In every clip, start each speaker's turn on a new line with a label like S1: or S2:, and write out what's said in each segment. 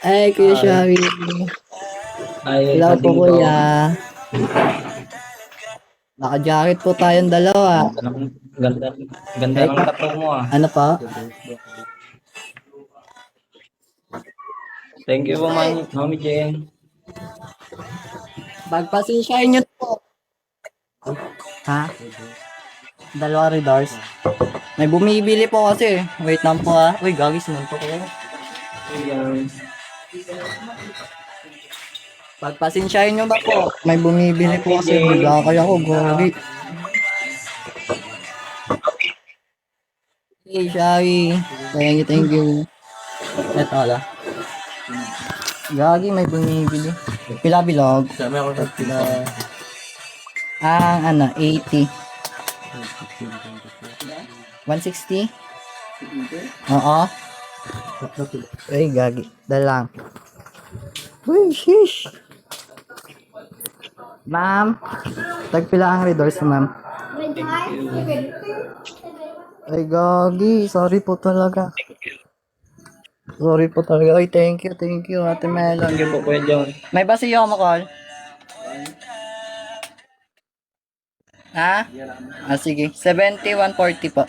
S1: Ay, Kuya
S2: Hi.
S1: Shawi.
S2: Hi,
S1: Hello po,
S2: Kadigo.
S1: Kuya. Naka-jacket po tayong dalawa.
S2: Ganda ng, ganda, ganda
S1: Ay,
S2: ng tattoo mo ah.
S1: ano pa?
S2: Thank you po, Mami Jane.
S1: Pagpasensyahin nyo po. Ha? Dalawa red doors. May bumibili po kasi. Wait lang po ha. Uy, gagis naman po ko.
S2: Ayan.
S1: Pagpasensyahin nyo ba po? May bumibili
S2: Mami
S1: po kasi.
S2: Jane.
S1: Bigla kaya ako, gagi. Hey, Shawi. Thank you. Eto, ala. Gagi, may bumibili. Pila bilog. Pila. Ano, 80. 160? Oo. Ay, gagi. Dalang. Uy, shish. Ma'am, tagpila ang redoors, ma'am. Ay, gagi. Sorry po talaga. Sorry po talaga. Ay, thank you, Ate Melon.
S2: Thank you po, Kuya John.
S1: May basiyo mo, call? Ha? Sige. 7140 po.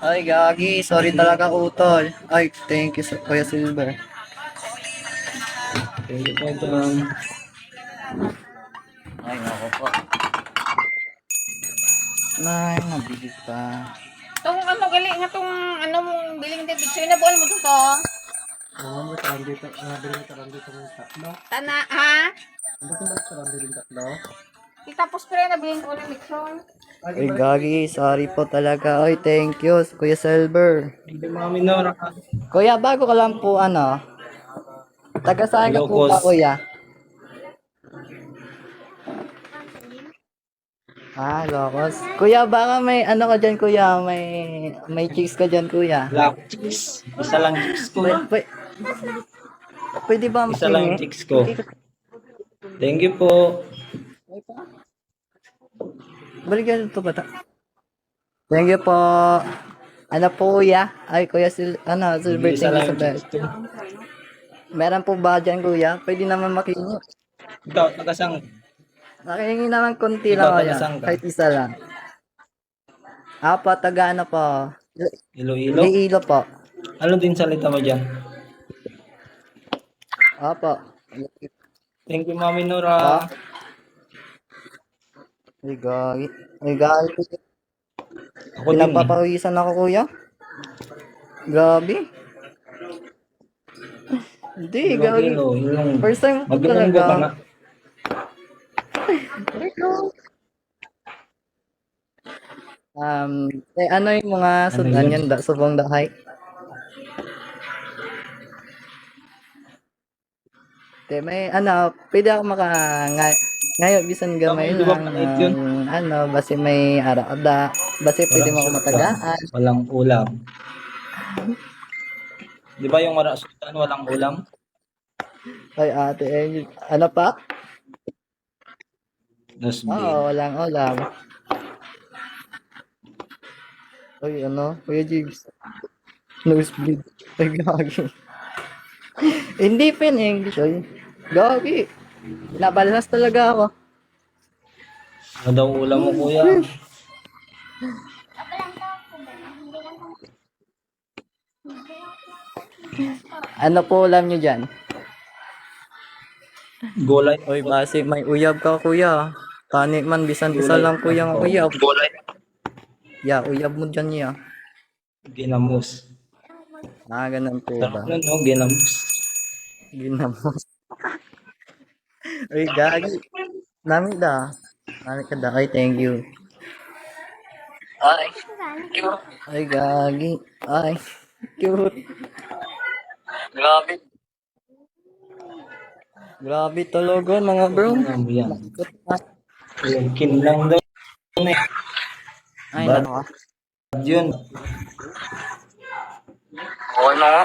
S1: Ay, gagi. Sorry talaga, utol. Ay, thank you, Kuya Silver.
S2: Thank you po, John.
S1: Ay, nako po. Ay, nabili pa.
S3: Itong ano, gali nga itong ano mong biling David. So, inabuan mo ito to?
S4: Oo, may tarang dito. Bili mo tarang dito ng tatlo.
S3: Tana, ha?
S4: Ano kung bakit tarang dito ng tatlo?
S3: Tapos pero nabiling ko ng lechon.
S1: Ay, gagi. Sorry po talaga. Ay, thank you, Kuya Silver.
S2: Thank you, Mami Nora.
S1: Kuya, bago ka lang po, taga saan ka po ba,
S2: Ilocos.
S1: Kuya? Locos. Kuya, baka may ano ka dyan, Kuya? May chicks ka dyan, Kuya?
S2: Black chicks. Isa lang chicks ko.
S1: Pwede ba
S2: Isa lang
S1: makingi?
S2: chicks ko. Thank you po.
S1: Balikan ito bata. Thank you po. Ano po, Kuya? Ay, Kuya, Silver,
S2: Isa
S1: thank you
S2: lang
S1: sa bell.
S2: chicks ko.
S1: Meron po ba dyan, Kuya? Pwede naman makingi.
S2: Ikaw, tagasang.
S1: Nakihingi naman konti
S2: Ikaw,
S1: lang, Kuya.
S2: tagasang ka.
S1: Kahit isa lang. Taga ano po?
S2: Iloilo.
S1: Iloilo po.
S2: Ano din salita mo dyan?
S1: Apo.
S2: Thank you, Mami
S1: Pa.
S2: Nora.
S1: Ay, gagi. Ay, gagi.
S2: Ako din eh.
S1: Pinapapawisan ako, Kuya. Grabe. Hindi, gagi.
S2: Yung
S1: First time ko
S2: mag-ilonggo ka na.
S1: talaga. Ano yung mga
S2: Ano
S1: sudan
S2: yun?
S1: yan, subong dahay? May pwede ako ngayon bisan gamay
S2: Di ba
S1: lang
S2: panit yun?
S1: basi may arada, basi pwede
S2: Walang
S1: mo ako
S2: sultan.
S1: matagaan.
S2: Walang ulam. Di ba yung wala sultan, walang ulam?
S1: Ay, ate, ano pa?
S2: Nasbig.
S1: Oo, walang ulam. Ay, Kuya Jigs. Nosebleed. Ay, gagi. Hindi pin English, ay. Gagi. Nabalas talaga ako.
S2: Ano daw ulam mo, kuya?
S1: Ano po ulam nyo dyan?
S2: Gulay.
S1: Oy, base may uyab ka, kuya. Tani man, bisan isa
S2: Gulay.
S1: lang kuya nga
S2: Oh.
S1: uyab.
S2: Gulay.
S1: Ya, uyab mo dyan niya.
S2: Ginamos.
S1: Ganun po
S2: Sarap
S1: ba?
S2: nun, no? Ginamos.
S1: Ginamos. Uy, gagi. Nami da. Nami ka da. Ay, thank you. Ay. Ay, gagi. Ay. Cute. Grabe. Grabe talaga, mga bro.
S2: Ano yan? Kin lang daw.
S1: Ay,
S2: Bad
S1: nako.
S2: yun.
S1: Oo na nga.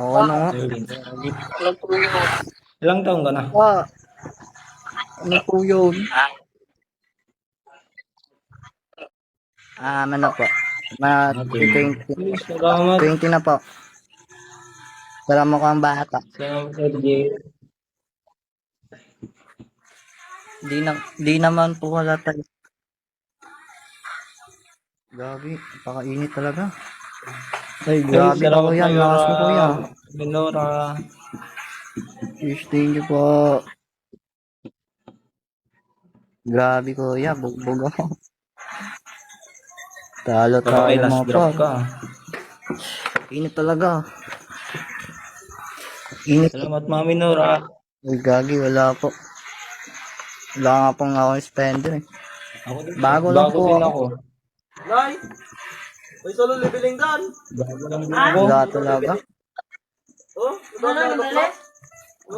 S1: Oo na nga.
S2: Ilang taon ka na?
S1: Ano po yun? Ano po? Na
S2: Okay.
S1: 20.
S2: Salamat.
S1: 20 na po. Wala mo kang bata.
S2: Salamat, RJ.
S1: Di naman po wala tayo. Grabe, napakainit talaga. Ay, grabe ka
S2: Salamat,
S1: kuya. Lakas mo kuya.
S2: Minora.
S1: Yes, thank you po. Grabe kuya, bugbog ako. Talo
S2: Baka may
S1: tayo
S2: last
S1: mga
S2: drop
S1: par.
S2: ka.
S1: Init talaga. Init.
S2: Salamat, Mami Nora.
S1: Ay, gagi, wala po. Wala nga pong ako spender eh. Bago lang po
S2: din
S1: ako.
S2: ako.
S4: Nay! May solo leveling dan!
S2: Bago lang din ako.
S1: Wala talaga.
S4: Oh, naglalak na?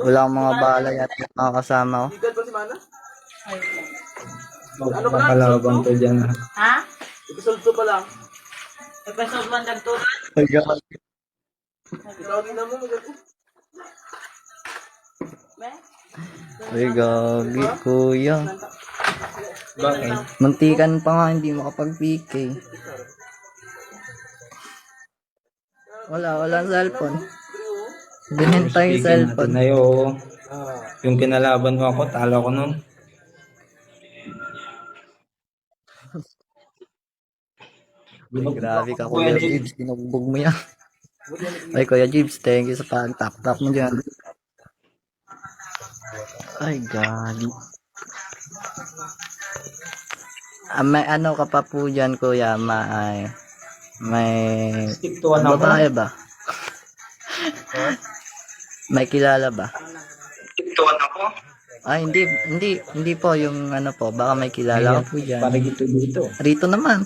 S1: Wala akong mga balay at nakakasama ko.
S4: Higad ba si Mana?
S2: Makalaban to dyan.
S3: Ha?
S4: Episode 2 pa lang.
S3: Episode 1 dagto.
S1: Ay, gagi.
S4: Itawagin na mo, maganda.
S1: Ay, gagi, kuya.
S2: Bakit?
S1: Muntikan pa nga, hindi makapag-PK. Wala cellphone. Binintay yung cellphone.
S2: Natin ayo. Yung kinalaban mo ako, talo ko nun.
S1: Ay, grabe ka, Kuya Jibs. Kinugbog mo yan. Ay, Kuya Jibs, thank you sa pag-tap-tap mo dyan. Ay, gagi. May ano ka pa po dyan, Kuya? May
S2: Stick to one ako.
S1: babae ba? May kilala ba?
S2: Stick to one ako.
S1: Ay, hindi po yung ano po. Baka may kilala ka po dyan.
S2: Para dito.
S1: Rito naman.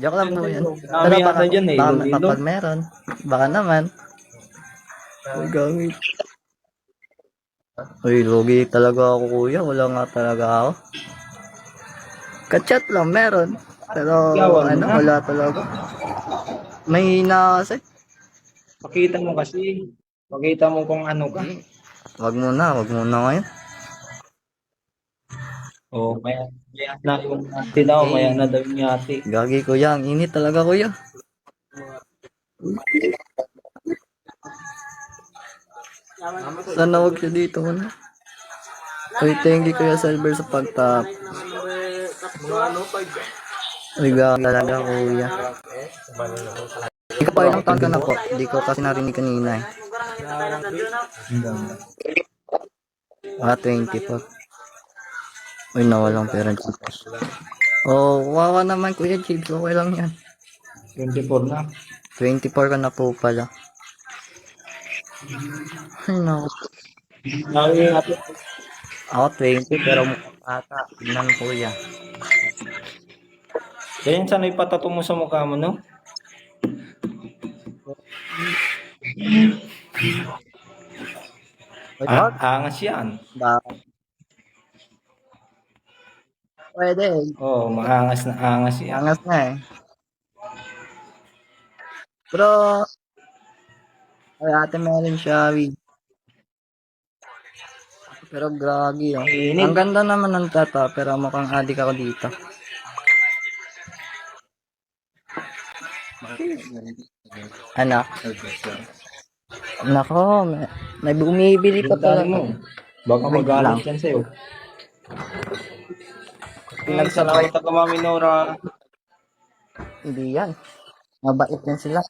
S1: Joke lang po yan. Pero
S2: Kami
S1: baka,
S2: ata dyan eh.
S1: baka
S2: Iloilo.
S1: kapag meron, baka naman. Ay, gamit. Uy, logi talaga ako kuya. Wala nga talaga ako. Kachat lang, meron. Pero
S2: Yawan
S1: ano,
S2: na.
S1: wala talaga. May hina kasi.
S2: Pakita mo kasi. Pakita mo kung ano ka.
S1: Wag muna ngayon.
S2: Oh, maya na yung ate daw. Maya na daw yung ate.
S1: Gagi kuya, ang init talaga kuya. Sana wag siya dito muna. Uy, thank you Kuya Silver sa pagtap.
S4: Mga ano, 5.
S1: Uy, gagi talaga kuya. Ikaw pa ilang taon ka na po? Hindi ko kasi narinig kanina eh. Ah, 20 po. Uy, nawalang pera dyan. Oh, wawa naman Kuya Chips. Okay lang yan.
S2: 24 na.
S1: 24 ka na po pala. Ay, naku.
S2: Sabi yung ate.
S1: Ako 20 pero mukhang bata. Tignan kuya.
S2: Ganyan sana ipatato mo sa mukha mo, no?
S1: Uy, dog.
S2: Angas yan.
S1: Pwede eh.
S2: Oo, maangas na angas yan.
S1: Angas na eh. Pero, ay ate Melon Shawi. Pero gragi oh.
S2: Init.
S1: Ang ganda naman ng tata pero mukhang adik ako dito. Ano? Nako, may bumibili pa
S2: Dali
S1: talaga.
S2: mo. Baka
S1: Wait lang.
S2: magalit yan sa'yo. Salamat ka, Mami Nora.
S1: Hindi yan. Mabait yan sila.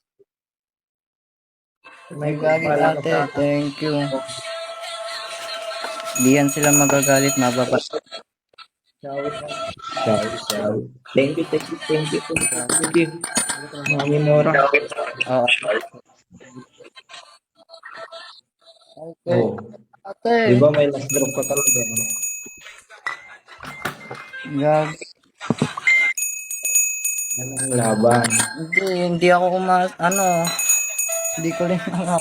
S2: May
S1: Gagi ate, thank you. Hindi yan sila magagalit, mababa.
S2: Sorry. Thank you. Thank you. Mami Nora.
S1: Oo. Okay.
S2: Oh.
S1: Ate,
S2: Di ba may last drop ka talaga?
S1: gag.
S2: Yan ang laban.
S1: Hindi ako hindi ko rin alam.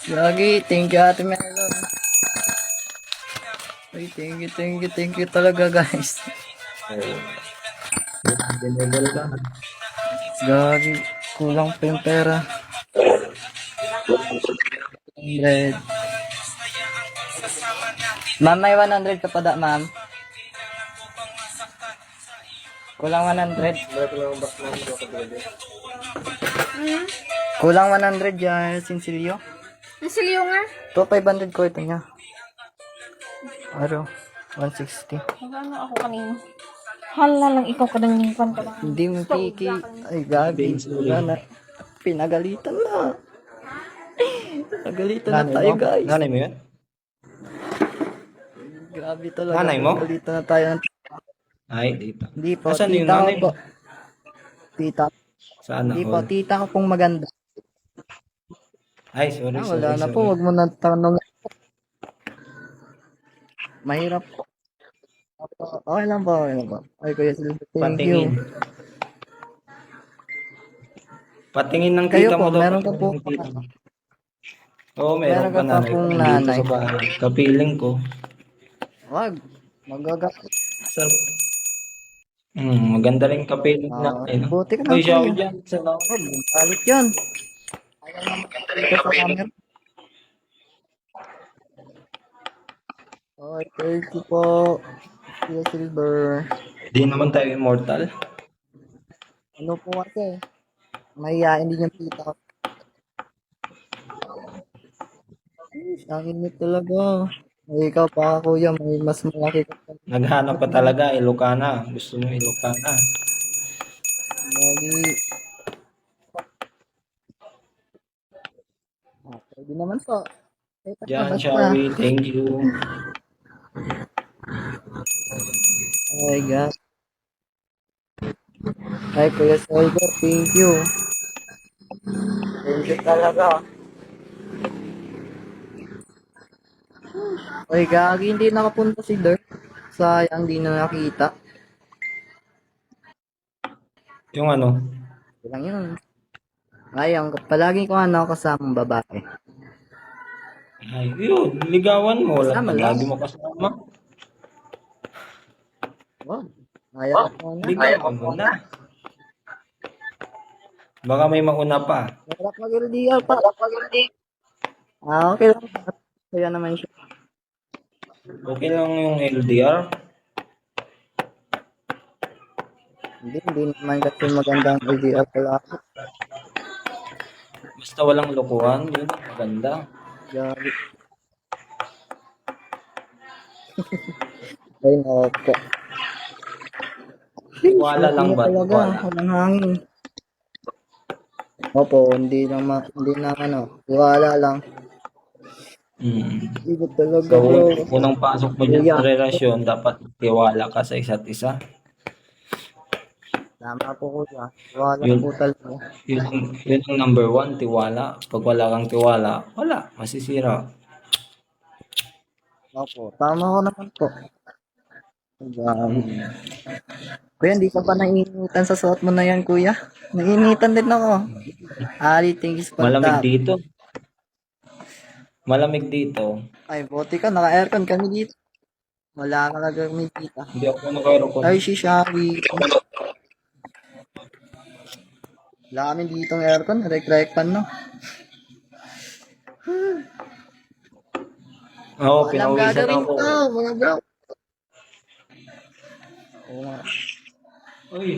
S1: Gagi, thank you ate Melon. Ay, thank you talaga guys.
S2: Dinedal ka.
S1: Gagi, kulang pa yung pera. 100. Ma'am, may 100 ka pa da, ma'am. Kulang 100. Kulang 100 yan, Sinsilio.
S3: Ang siliyo nga.
S1: To 500 ko ito niya. Aro, 160.
S3: Magano ako kanina. Hala lang ikaw kadangin ka ba?
S1: Hindi mo kiki. Ay, gabi. Wala na. Pinagalitan na. Pinagalitan na tayo, guys.
S2: Nanay mo yun?
S1: Grabe talaga.
S2: Nanay mo?
S1: Pinagalitan na tayo.
S2: Ay, dito.
S1: Hindi po,
S2: Asan yung
S1: tita ko
S2: nanay
S1: po.
S2: mo?
S1: Tita.
S2: Saan
S1: Hindi
S2: ako?
S1: po, tita ko pong maganda.
S2: Ay, sorry, sorry.
S1: Wala na
S2: sorry.
S1: po, wag mo na tanong. Mahirap po. Okay lang po, okay lang po. Ay, Kuya Silver, thank you.
S2: Patingin. Patingin ng
S1: Kayo
S2: tita
S1: po,
S2: mo daw.
S1: meron ka po.
S2: Patingin ng tita mo. Oo, meron
S1: Meron
S2: pa
S1: ka pa
S2: nanay.
S1: pong
S2: Dito
S1: nanay.
S2: sa bahay. Kapiling ko.
S1: Wag, magagat.
S2: Sarap. Maganda rin kapiling natin.
S1: Buti ka na
S2: Ay,
S1: po
S2: siya
S1: yun.
S2: dyan. Salamat.
S1: Balik yan. Ayaw naman dito sa camera. Okay, thank you po. Kuya Silver.
S2: Di naman tayo immortal.
S1: Ano po kasi? Mahihain din yung tita ko. Ang init talaga. Ay, ikaw pa kuya, may mas malaki ka pa.
S2: Naghanap pa talaga, Ilocana. Gusto mo Ilocana.
S1: Lagi. Pwede naman po. Ito pa,
S2: Diyan,
S1: basta.
S2: Shawi. Thank you.
S1: Ay, God. Ay, Kuya Silver, thank you. Thank you talaga. Ay, gagi, hindi nakapunta si Dirk. Sayang, di na nakita.
S2: Yung ano?
S1: Lang yun. Ayang, palagi ko kasamang babae.
S2: Ay, yun. Ligawan mo.
S1: Kasama lang.
S2: Lagi mo kasama.
S1: Wow. Ayaw ko na.
S2: Ligawan mo na. Baka may mauna pa.
S1: Harap mag-LDR pa. Ah, okay lang. Kaya naman siya.
S2: Okay lang yung LDR.
S1: Hindi naman kasi magandang LDR pala.
S2: Basta walang lokohan. Yun. Maganda.
S1: Gagi. Ay, nako.
S2: Wala lang ba?
S1: Talaga,
S2: Wala.
S1: walang hangin. Opo, hindi na wala lang. Hindi talaga,
S2: So,
S1: bro.
S2: unang pasok mo dyan sa relasyon, dapat tiwala ka sa isa't isa.
S1: Tama po kuya. Wala
S2: Yun.
S1: po talaga.
S2: Yun ang number one, tiwala. Pag wala kang tiwala, wala. Masisira.
S1: Opo, tama ko naman po. Kuya, hindi ka pa nainitan sa suot mo na yan, kuya. Nainitan din ako. Ali, thank you sa
S2: Malamig
S1: pagtap.
S2: dito. Malamig dito.
S1: Ay, buti ka, naka-aircon kami dito. Wala ka na kami dito.
S2: Hindi ako nag-aircon.
S1: Ay, si Shari. Wala kami dito ng aircon, rek pan, no?
S2: Oo,
S1: Walang
S2: pinawisan
S1: gagawin
S2: ako.
S1: to, mga bro. Oo nga.
S2: Uy,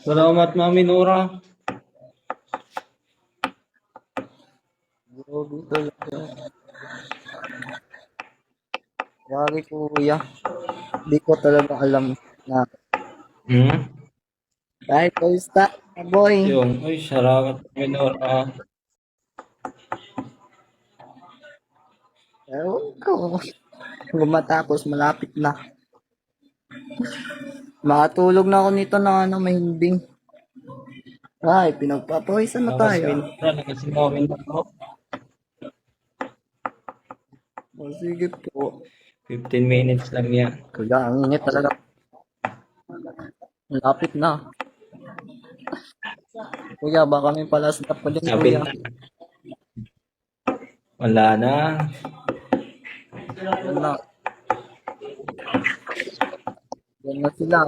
S2: salamat Mami Nora.
S1: Grabe talaga. Grabe kuya. Hindi ko talaga alam na kahit kamusta, boy.
S2: Yung, uy, salamat Mami Nora.
S1: Ewan ko. Kung matapos, malapit na. Makatulog na ako nito na mahimbing. Ay, pinagpapawisan na tayo.
S2: Nakasinawin ako.
S1: O, sige po.
S2: 15 minutes lang yan.
S1: Kuya, ang init talaga. Malapit na. Kuya, baka may palasnap pa din,
S2: Sabi
S1: kuya.
S2: na. Wala na.
S1: Yan na. Yan na sila.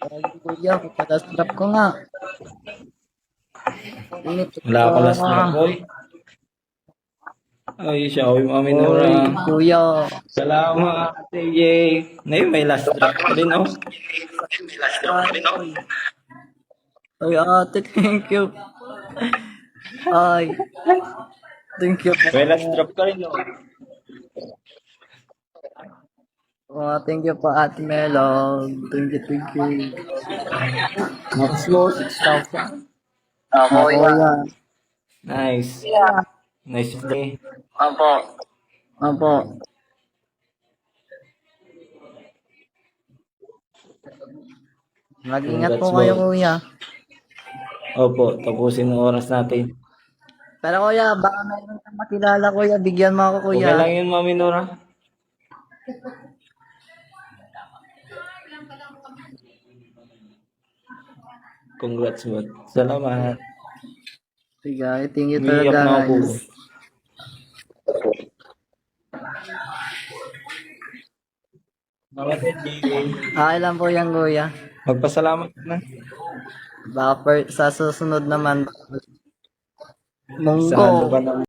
S1: Ay, kuya, papalasnap ko nga. Init.
S2: Wala ako last drop, boy. Ay, siya, oy, Mami Nora.
S1: Oy, kuya.
S2: Salamat, Ate Jay. Ngayon, may last drop pa rin, oh.
S1: Ay, ate, thank you. Ay, thank you.
S2: May last drop ka rin, oh.
S1: Thank you po, Ate Melon. Thank you. Next mo, 6,000. Ako yan.
S2: Nice. Nice day.
S1: Opo. Mag-ingat po
S2: Congrats,
S1: kayo,
S2: boy.
S1: kuya.
S2: Opo, tapusin ang oras natin.
S1: Pero kuya, baka mayroon kang makilala, kuya. Bigyan mo ako,
S2: Okay
S1: kuya.
S2: lang yun, Mami Nora. Congrats, bud. Salamat.
S1: Sige, thank you
S2: Umiiyak
S1: talaga,
S2: na ako.
S1: guys. Okay lang po yan, kuya.
S2: Magpasalamat na.
S1: Baka sa susunod naman.
S2: Sa ano
S1: Munggo.
S2: ba naman?